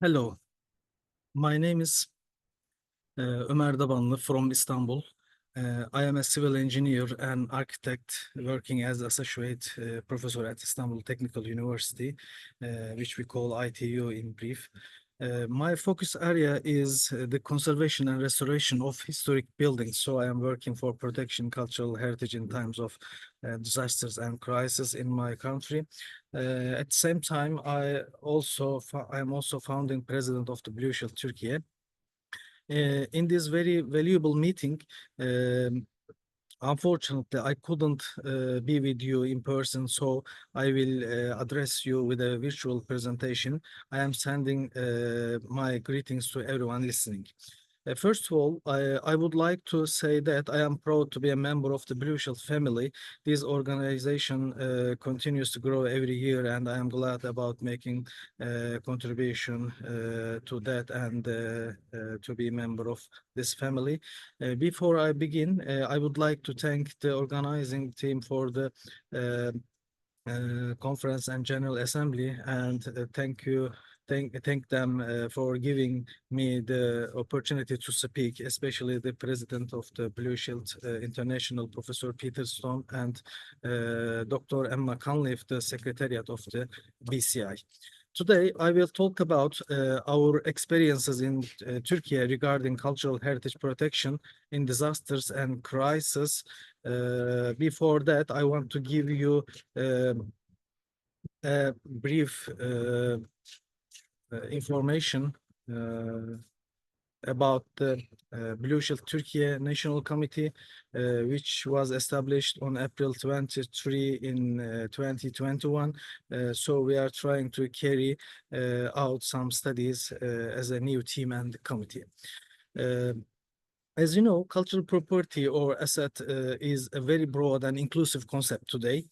Hello, my name is Ömer Dabanli from Istanbul. I am a civil engineer and architect working as associate professor at Istanbul Technical University, which we call ITU in brief. My focus area is the conservation and restoration of historic buildings. So I am working for protection cultural heritage in times of disasters and crisis in my country. At the same time, I am also founding president of the Blue Shield Türkiye. In this very valuable meeting, um, unfortunately, I couldn't be with you in person, so I will address you with a virtual presentation. I am sending my greetings to everyone listening. First of all, I would like to say that I am proud to be a member of the Blue Shield family. This organization continues to grow every year, and I am glad about making contribution to that and to be a member of this family. Before I begin, I would like to thank the organizing team for the uh, conference and general assembly, and thank them for giving me the opportunity to speak, especially the president of the Blue Shield International, Professor Peter Stone, and Dr. Emma Conliffe, the secretariat of the BCI. Today, I will talk about our experiences in Turkey regarding cultural heritage protection in disasters and crisis. Before that, I want to give you a brief information about the Blue Shield Türkiye National Committee, which was established on April 23 in 2021. So we are trying to carry out some studies as a new team and committee. Uh, as you know, cultural property or asset is a very broad and inclusive concept today.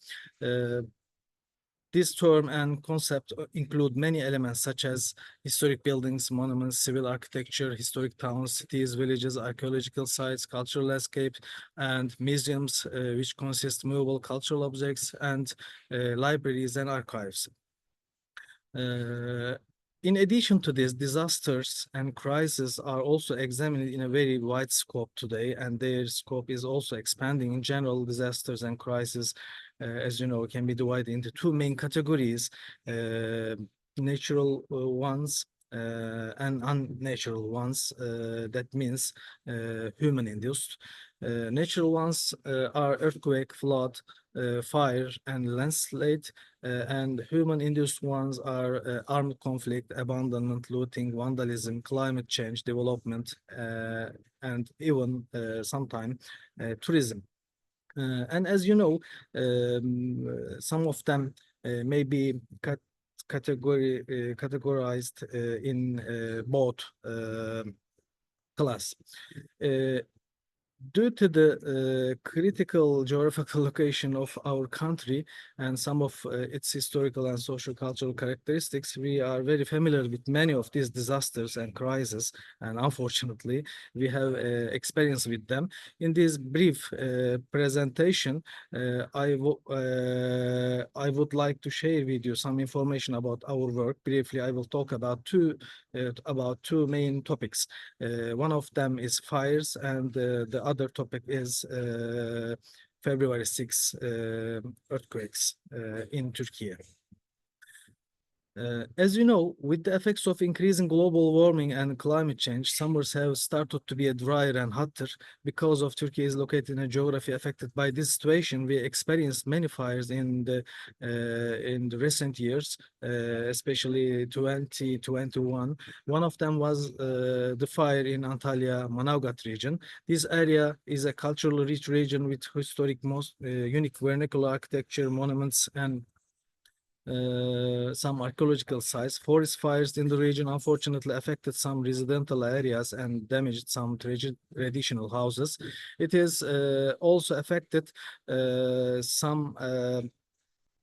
This term and concept include many elements such as historic buildings, monuments, civil architecture, historic towns, cities, villages, archaeological sites, cultural landscapes, and museums, which consist movable cultural objects, and libraries and archives. Uh, in addition to this, disasters and crises are also examined in a very wide scope today, and their scope is also expanding. In general, disasters and crises, as you know, can be divided into two main categories, natural ones and unnatural ones. That means human-induced. Natural ones are earthquake, flood, fire, and landslide, and human-induced ones are armed conflict, abandonment, looting, vandalism, climate change, development, and even sometimes tourism. And as you know, some of them may be categorized in both class. Uh, Due to the critical geographical location of our country and some of its historical and social cultural characteristics, we are very familiar with many of these disasters and crises, and unfortunately, we have experience with them. In this brief presentation, I would like to share with you some information about our work. Briefly, I will talk about two main topics. One of them is fires, and the other topic is February 6 earthquakes in Turkey. As you know, with the effects of increasing global warming and climate change, summers have started to be drier and hotter. Because of Turkey is located in a geography affected by this situation, we experienced many fires in the recent years, especially 2021. One of them was the fire in Antalya, Manavgat region. This area is a culturally rich region with historic, most unique vernacular architecture, monuments, and some archaeological sites. Forest fires in the region unfortunately affected some residential areas and damaged some traditional houses. It is also affected some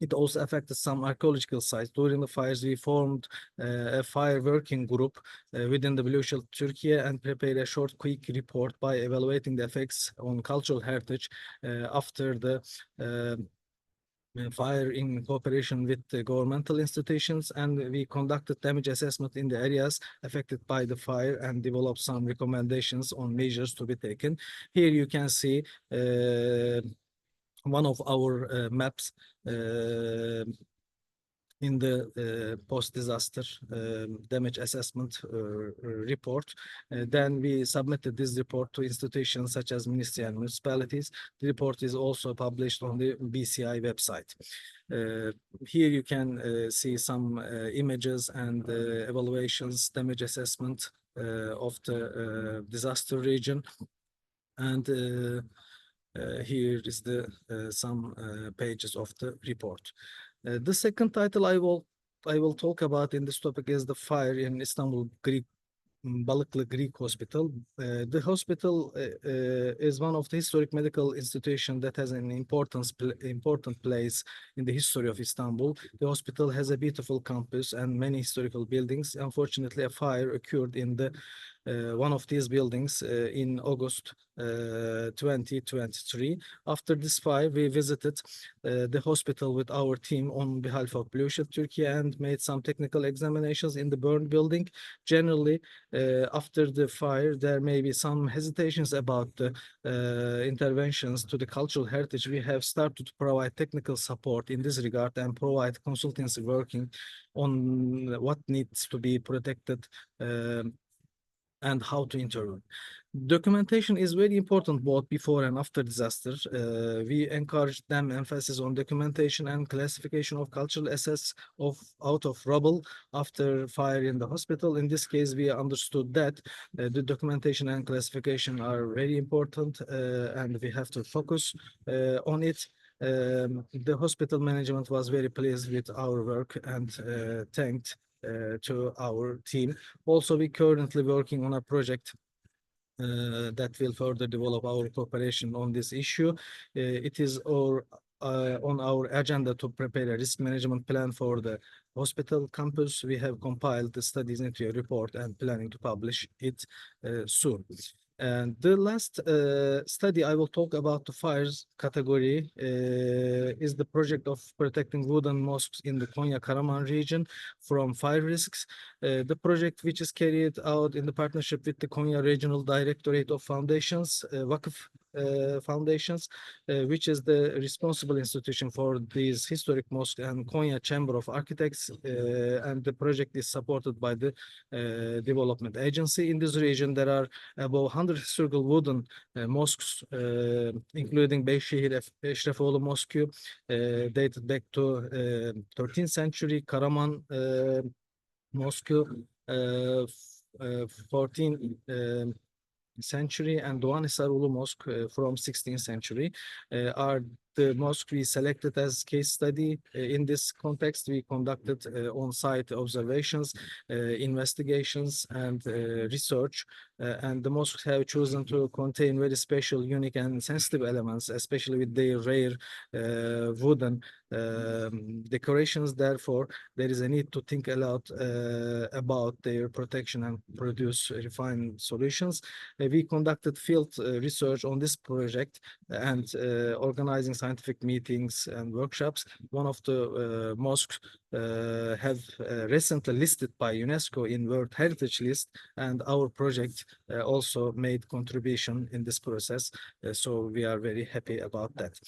it also affected some archaeological sites. During the fires, we formed a fire working group within the Blue Shield Turkey and prepared a short, quick report by evaluating the effects on cultural heritage after the fire in cooperation with the governmental institutions, and we conducted damage assessment in the areas affected by the fire and developed some recommendations on measures to be taken. Here you can see one of our maps in the post-disaster damage assessment report. Then we submitted this report to institutions such as ministry and municipalities. The report is also published on the BCI website. Here you can see some images and evaluations, damage assessment of the disaster region. And here is the some pages of the report. The second title I will talk about in this topic is the fire in Istanbul Greek Balıklı Greek Hospital. The hospital is one of the historic medical institutions that has an important place in the history of Istanbul. The hospital has a beautiful campus and many historical buildings. Unfortunately, a fire occurred in the one of these buildings in August 2023. After this fire, we visited the hospital with our team on behalf of Blue Shield Türkiye and made some technical examinations in the burned building. Generally, after the fire, there may be some hesitations about the interventions to the cultural heritage. We have started to provide technical support in this regard and provide consultancy working on what needs to be protected and how to intervene. Documentation is very important both before and after disaster. We encourage them emphasis on documentation and classification of cultural assets out of rubble after fire in the hospital. In this case, we understood that the documentation and classification are very important and we have to focus on it. The hospital management was very pleased with our work and thanked to our team. Also, we currently working on a project that will further develop our cooperation on this issue. It is on our agenda to prepare a risk management plan for the hospital campus. We have compiled the studies into a report and planning to publish it soon. And the last study I will talk about the fires category is the project of protecting wooden mosques in the Konya-Karaman region from fire risks. The project, which is carried out in the partnership with the Konya Regional Directorate of Foundations, Vakıf Foundations, which is the responsible institution for these historic mosques, and Konya Chamber of Architects, and the project is supported by the development agency. In this region, there are about 100 historical wooden mosques, including Beyşehir Eşrefoğlu Mosque, dated back to 13th century, Karaman Mosque, 14th century, and Doğanisar Ulu Mosque from 16th century are the mosque we selected as case study. In this context, we conducted on-site observations, investigations, and research. And the mosques have chosen to contain very special, unique, and sensitive elements, especially with their rare wooden decorations. Therefore, there is a need to think a lot about their protection and produce refined solutions. We conducted field research on this project and organizing scientific meetings and workshops. One of the mosques have recently listed by UNESCO in World Heritage List, and our project also made contribution in this process. So we are very happy about that.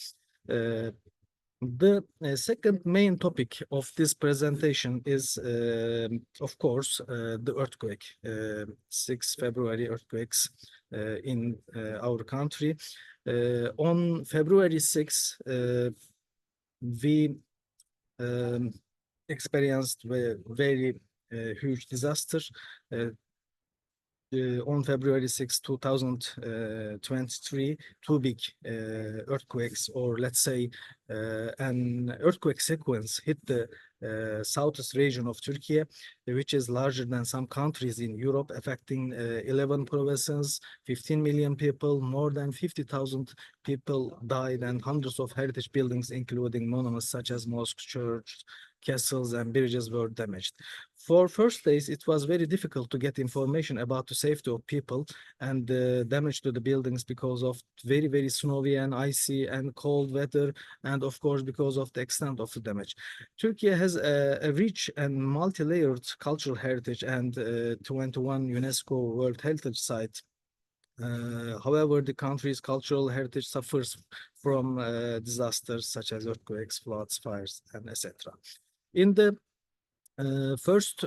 The second main topic of this presentation is, of course, the earthquake, 6 February earthquakes in our country. On February 6, we experienced a very huge disaster. On February 6, 2023, two big earthquakes, or let's say an earthquake sequence, hit the southeast region of Turkey, which is larger than some countries in Europe, affecting 11 provinces, 15 million people, more than 50,000 people died, and hundreds of heritage buildings, including monuments such as mosques, churches, castles and bridges were damaged. For first days, it was very difficult to get information about the safety of people and the damage to the buildings because of very, very snowy and icy and cold weather, and of course, because of the extent of the damage. Turkey has a rich and multi-layered cultural heritage and 21 UNESCO World Heritage Site. However, the country's cultural heritage suffers from disasters such as earthquakes, floods, fires, and etc. In the first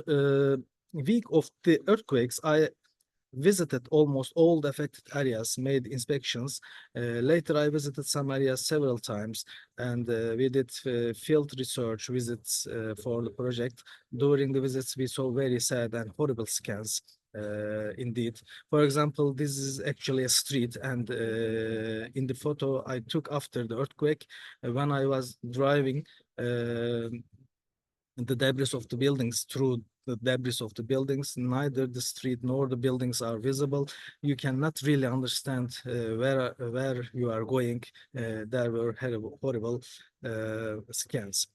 week of the earthquakes, I visited almost all the affected areas, made inspections. Later, I visited some areas several times, and we did field research visits for the project. During the visits, we saw very sad and horrible scans. Indeed. For example, this is actually a street, and in the photo I took after the earthquake, when I was driving the debris of the buildings through the debris of the buildings, neither the street nor the buildings are visible. You cannot really understand where you are going. There were horrible scans.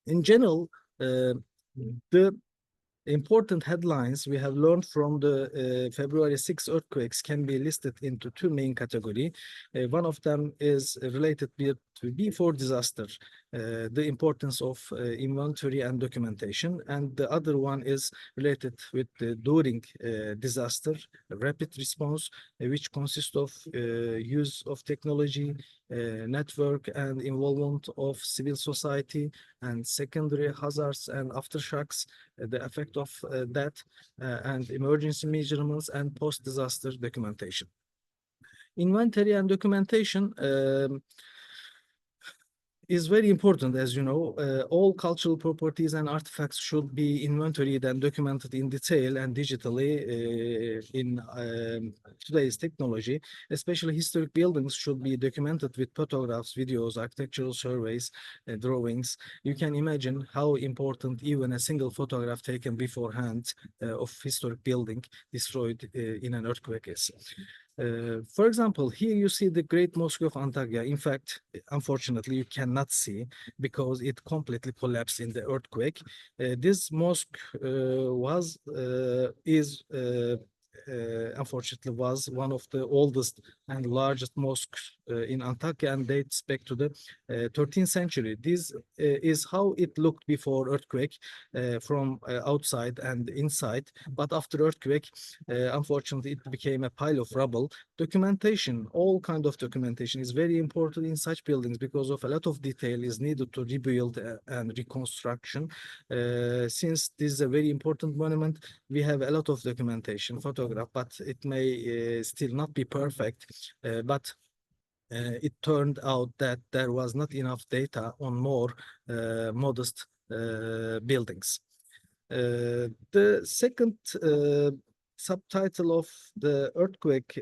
In general, the important headlines we have learned from the February 6 earthquakes can be listed into two main categories. One of them is related to before disaster, the importance of inventory and documentation, and the other one is related with the during disaster, rapid response, which consists of use of technology, network and involvement of civil society, and secondary hazards and aftershocks, the effect of that, and emergency measurements and post-disaster documentation. Inventory and documentation is very important. As you know, all cultural properties and artifacts should be inventoried and documented in detail and digitally in today's technology. Especially historic buildings should be documented with photographs, videos, architectural surveys, drawings. You can imagine how important even a single photograph taken beforehand of historic building destroyed in an earthquake is. For example, here you see the Great Mosque of Antalya. In fact, unfortunately, you cannot see because it completely collapsed in the earthquake. This mosque unfortunately was one of the oldest and largest mosques in Antalya and dates back to the 13th century. This is how it looked before earthquake from outside and inside. But after earthquake, unfortunately, it became a pile of rubble. Documentation, all kind of documentation is very important in such buildings because of a lot of detail is needed to rebuild and reconstruction. Since this is a very important monument, we have a lot of documentation, photograph, but it may still not be perfect. But it turned out that there was not enough data on more modest buildings. The second subtitle of the earthquake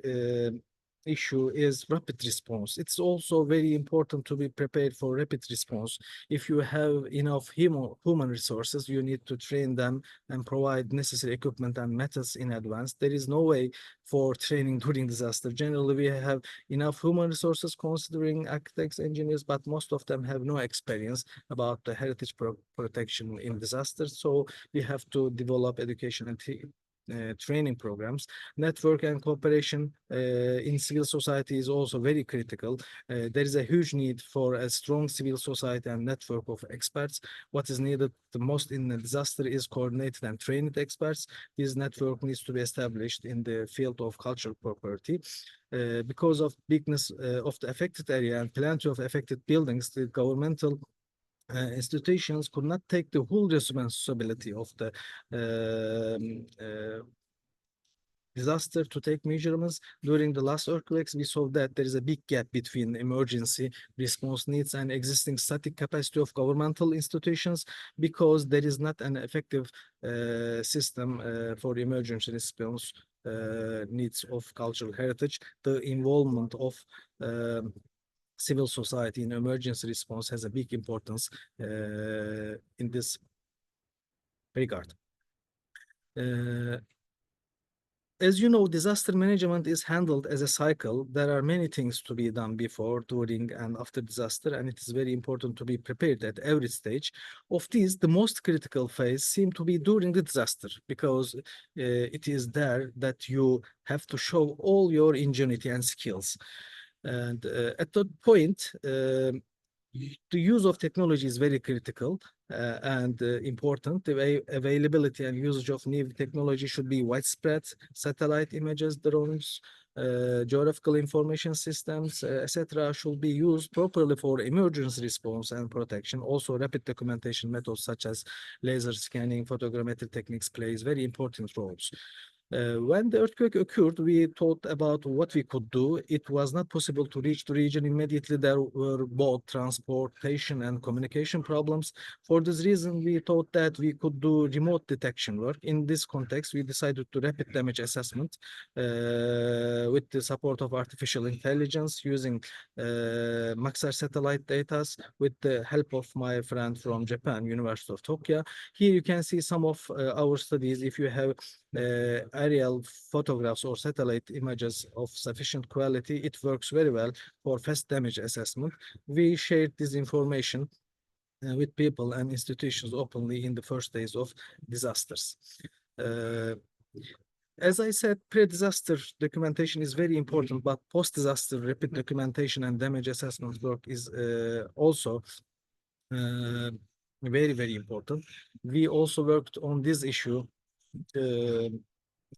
issue is rapid response. It's also very important to be prepared for rapid response. If you have enough human resources, you need to train them and provide necessary equipment and methods in advance. There is no way for training during disaster. Generally, we have enough human resources considering architects, engineers, but most of them have no experience about the heritage protection in disasters. So we have to develop education and training programs. Network and cooperation in civil society is also very critical. There is a huge need for a strong civil society and network of experts. What is needed the most in a disaster is coordinated and trained experts. This network needs to be established in the field of cultural property. Because of bigness of the affected area and plenty of affected buildings, the governmental institutions could not take the whole responsibility of the disaster to take measurements. During the last earthquakes, we saw that there is a big gap between emergency response needs and existing static capacity of governmental institutions because there is not an effective system for emergency response needs of cultural heritage. The involvement of civil society in emergency response has a big importance in this regard. as you know, disaster management is handled as a cycle. There are many things to be done before, during, and after disaster, and it is very important to be prepared at every stage. Of these, the most critical phase seem to be during the disaster, because it is there that you have to show all your ingenuity and skills. And at that point, the use of technology is very critical and important. The availability and usage of new technology should be widespread. Satellite images, drones, geographical information systems, etc., should be used properly for emergency response and protection. Also, rapid documentation methods such as laser scanning, photogrammetry techniques plays very important roles. When the earthquake occurred, we thought about what we could do. It was not possible to reach the region immediately. There were both transportation and communication problems. For this reason, we thought that we could do remote detection work. In this context, we decided to rapid damage assessment with the support of artificial intelligence using Maxar satellite data with the help of my friend from Japan, University of Tokyo. Here you can see some of our studies. If you have aerial photographs or satellite images of sufficient quality, it works very well for fast damage assessment. We shared this information with people and institutions openly in the first days of disasters. As I said, pre-disaster documentation is very important, but post-disaster rapid documentation and damage assessment work is also very, very important. We also worked on this issue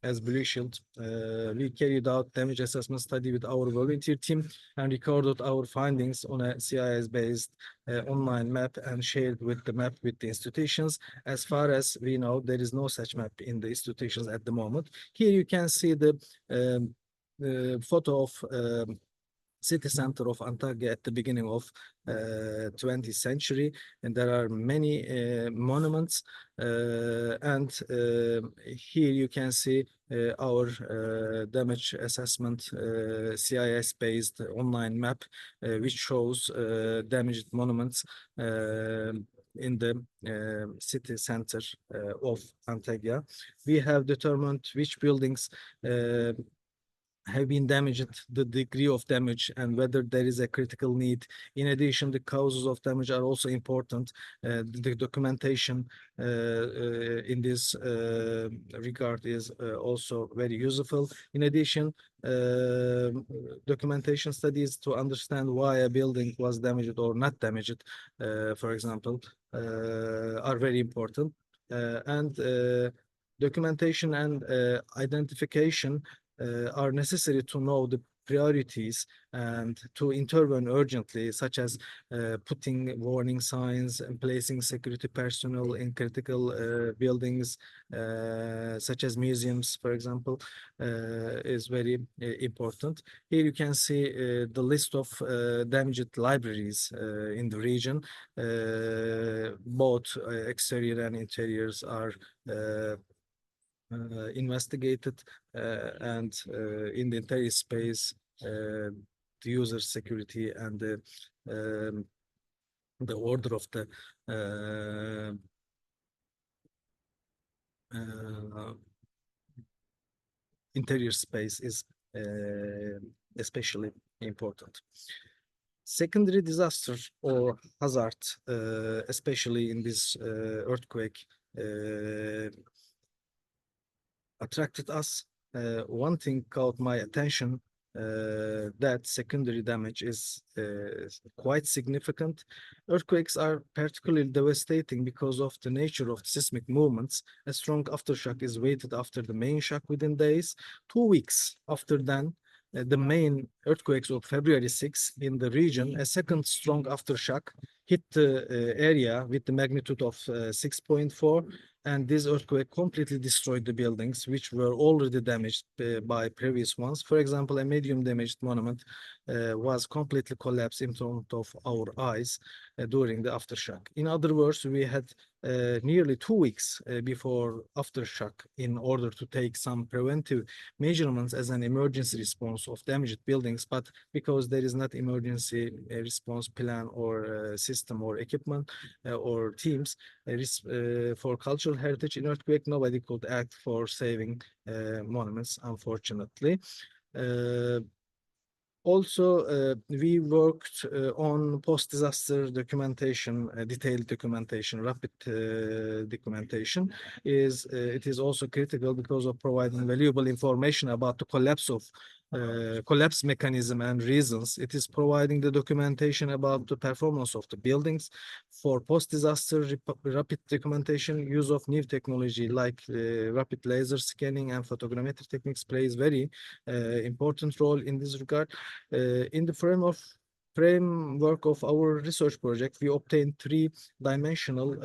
as Blue Shield. We carried out damage assessment study with our volunteer team and recorded our findings on a CIS-based online map and shared with the map with the institutions. As far as we know, there is no such map in the institutions at the moment. Here you can see the photo of city center of Antalya at the beginning of 20th century, and there are many monuments, and here you can see our damage assessment CIS-based online map, which shows damaged monuments in the city center of Antalya. We have determined which buildings have been damaged, the degree of damage, and whether there is a critical need. In addition, the causes of damage are also important. The documentation in this regard is also very useful. In addition, documentation studies to understand why a building was damaged or not damaged, for example, are very important. And documentation and identification are necessary to know the priorities and to intervene urgently, such as putting warning signs and placing security personnel in critical buildings, such as museums, for example, is very important. Here you can see the list of damaged libraries in the region. Both exterior and interiors are investigated, and in the entire space, the user security and the order of the interior space is especially important. Secondary disaster or hazard, especially in this earthquake, attracted us. One thing caught my attention, that secondary damage is quite significant. Earthquakes are particularly devastating because of the nature of seismic movements. A strong aftershock is waited after the main shock within days. 2 weeks after then, the main earthquakes of February 6 in the region, a second strong aftershock hit the area with the magnitude of 6.4, and this earthquake completely destroyed the buildings which were already damaged by previous ones. For example, a medium damaged monument was completely collapsed in front of our eyes. during the aftershock. In other words, we had nearly 2 weeks before aftershock in order to take some preventive measurements as an emergency response of damaged buildings. But because there is not emergency response plan or system or equipment or teams for cultural heritage in earthquake, nobody could act for saving monuments, unfortunately. Uh, we worked on post-disaster documentation, detailed documentation, rapid documentation. It is also critical because of providing valuable information about the collapse mechanism and reasons. It is providing the documentation about the performance of the buildings. For post-disaster rapid documentation, use of new technology like rapid laser scanning and photogrammetry techniques plays very important role in this regard. In the framework of our research project, we obtained three-dimensional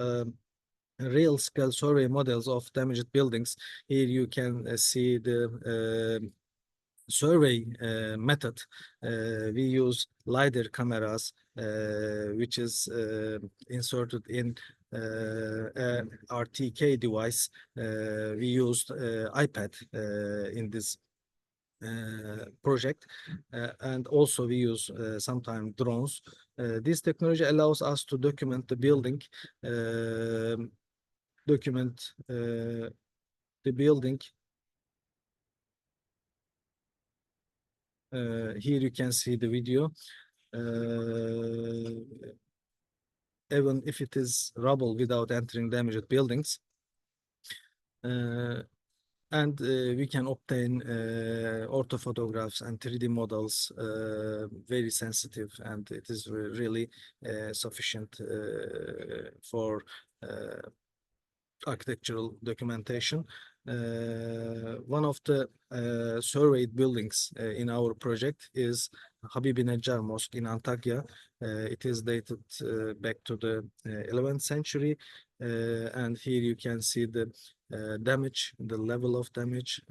real scale survey models of damaged buildings. Here you can see the survey method. We use LiDAR cameras, which is inserted in a RTK device. We used iPad in this project, and also we use sometimes drones. This technology allows us to document the building, document the building. Here you can see the video. Even if it is rubble without entering damaged buildings. And we can obtain orthophotographs and 3D models, very sensitive, and it is really sufficient for architectural documentation. One of the surveyed buildings in our project is Habibi Neccar Mosque in Antakya. It is dated back to the 11th century, and here you can see the damage, the level of damage.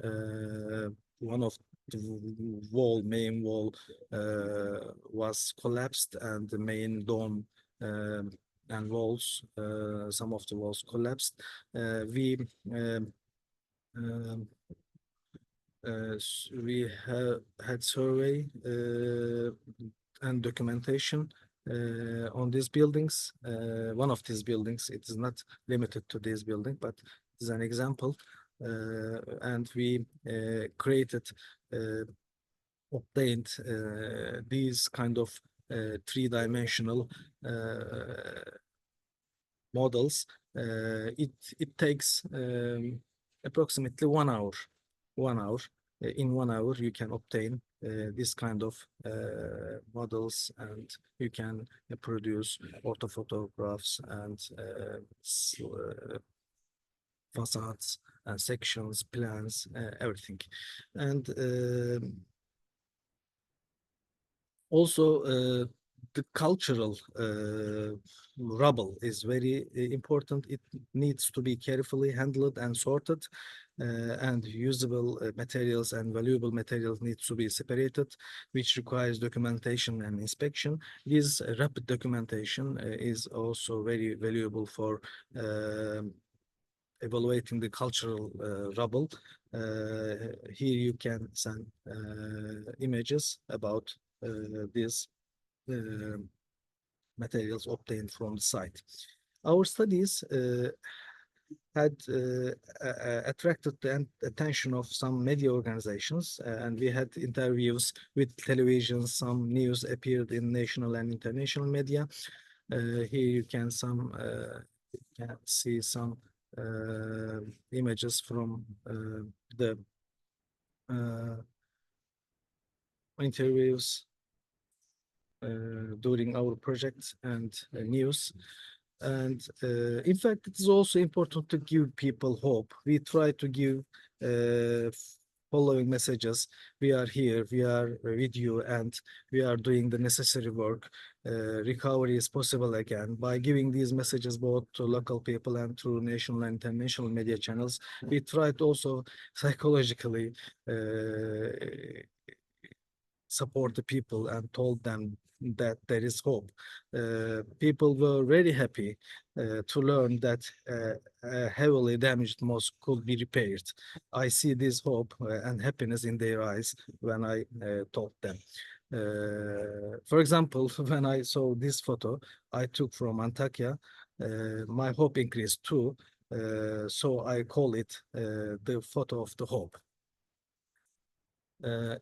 One of the main wall was collapsed, and the main dome and walls, some of the walls collapsed. We had survey and documentation on these buildings. One of these buildings, it is not limited to this building, but it is an example. And we obtained these kind of three-dimensional models. It takes approximately 1 hour. 1 hour. In 1 hour, you can obtain this kind of models, and you can produce orthophotographs and facades and sections, plans, everything. And also the cultural rubble is very important. It needs to be carefully handled and sorted, and usable materials and valuable materials need to be separated, which requires documentation and inspection. This rapid documentation is also very valuable for evaluating the cultural rubble. Here you can send images about these materials obtained from the site. Our studies had attracted the attention of some media organizations, and we had interviews with television. Some news appeared in national and international media. Here you can see some images from the interviews during our project and news. And in fact, it is also important to give people hope. We try to give following messages. We are here, we are with you, and we are doing the necessary work. Recovery is possible again. By giving these messages both to local people and through national and international media channels, we tried also psychologically support the people and told them that there is hope. People were very happy to learn that a heavily damaged mosque could be repaired. I see this hope and happiness in their eyes when I told them. For example, when I saw this photo I took from Antakya, my hope increased too. So I call it the photo of the hope.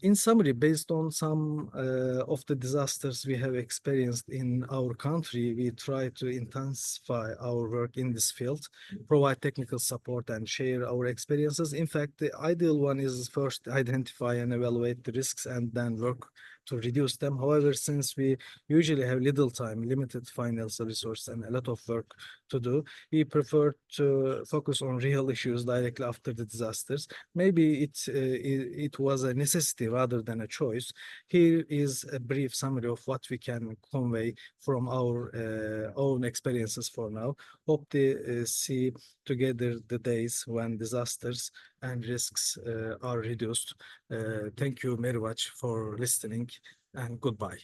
In summary, based on some of the disasters we have experienced in our country, we try to intensify our work in this field, provide technical support, and share our experiences. In fact, the ideal one is first identify and evaluate the risks and then work to reduce them. However, since we usually have little time, limited financial resources, and a lot of work to do, we prefer to focus on real issues directly after the disasters. Maybe it was a necessity rather than a choice. Here is a brief summary of what we can convey from our own experiences for now. Hope to see together the days when disasters and risks are reduced. Thank you very much for listening and goodbye.